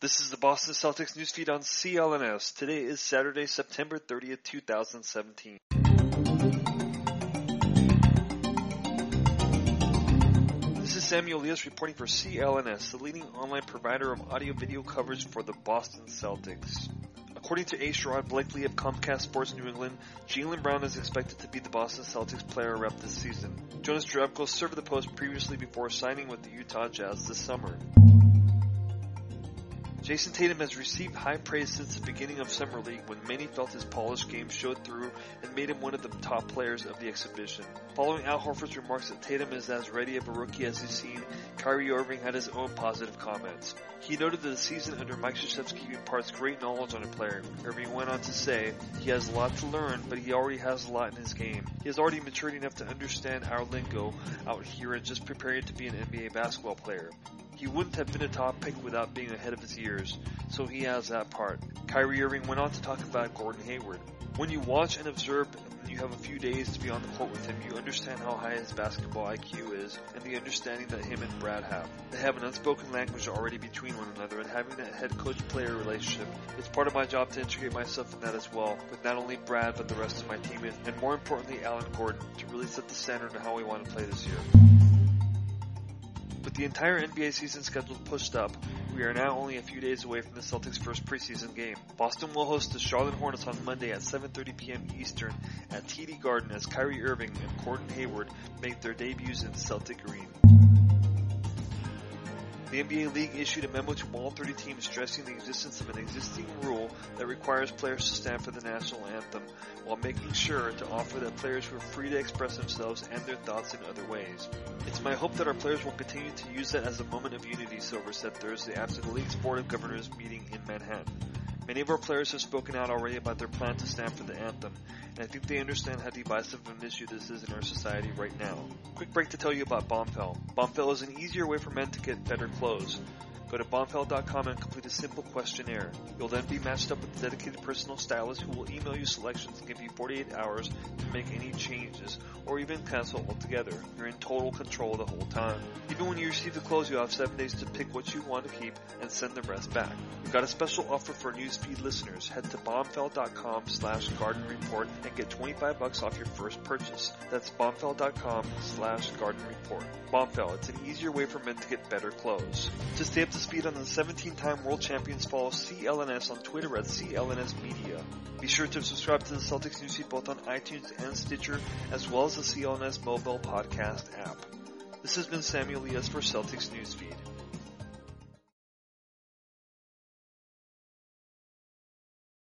This is the Boston Celtics newsfeed on CLNS. Today is Saturday, September 30th, 2017. This is Samuel Elias reporting for CLNS, the leading online provider of audio-video coverage for the Boston Celtics. According to A. Sherrod Blakely of Comcast Sports New England, Jaylen Brown is expected to be the Boston Celtics player rep this season. Jonas Jerebko served the post previously before signing with the Utah Jazz this summer. Jayson Tatum has received high praise since the beginning of Summer League when many felt his polished game showed through and made him one of the top players of the exhibition. Following Al Horford's remarks that Tatum is as ready of a rookie as he's seen, Kyrie Irving had his own positive comments. He noted that the season under Mike Krzyzewski imparts great knowledge on a player. Irving went on to say, he has a lot to learn, but he already has a lot in his game. He is already matured enough to understand our lingo out here and just preparing to be an NBA basketball player. He wouldn't have been a top pick without being ahead of his years, so he has that part. Kyrie Irving went on to talk about Gordon Hayward. When you watch and observe and you have a few days to be on the court with him, you understand how high his basketball IQ is and the understanding that him and Brad have. They have an unspoken language already between one another, and having that head coach-player relationship, it's part of my job to integrate myself in that as well, with not only Brad but the rest of my team and more importantly Alan Gordon, to really set the standard of how we want to play this year. With the entire NBA season scheduled pushed up, we are now only a few days away from the Celtics' first preseason game. Boston will host the Charlotte Hornets on Monday at 7:30 p.m. Eastern at TD Garden as Kyrie Irving and Gordon Hayward make their debuts in Celtic Green. The NBA League issued a memo to all 30 teams stressing the existence of an existing rule that requires players to stand for the national anthem, while making sure to offer that players were free to express themselves and their thoughts in other ways. It's my hope that our players will continue to use that as a moment of unity, Silver said Thursday after the league's Board of Governors meeting in Manhattan. Many of our players have spoken out already about their plan to stand for the anthem, and I think they understand how divisive of an issue this is in our society right now. Quick break to tell you about Bombfell. Bombfell is an easier way for men to get better clothes. Go to bombfell.com and complete a simple questionnaire. You'll then be matched up with a dedicated personal stylist who will email you selections and give you 48 hours to make any changes or even cancel altogether. You're in total control the whole time. Even when you receive the clothes, you have 7 days to pick what you want to keep and send the rest back. We've got a special offer for Newsfeed listeners. Head to bombfell.com/gardenreport and get $25 off your first purchase. That's bombfell.com/gardenreport. Bombfell, it's an easier way for men to get better clothes. To stay up to speed on the 17-time world champions, follow CLNS on Twitter at CLNS Media. Be sure to subscribe to the Celtics newsfeed both on iTunes and Stitcher, as well as the CLNS mobile podcast app. This has been Samuel Elias for Celtics Newsfeed.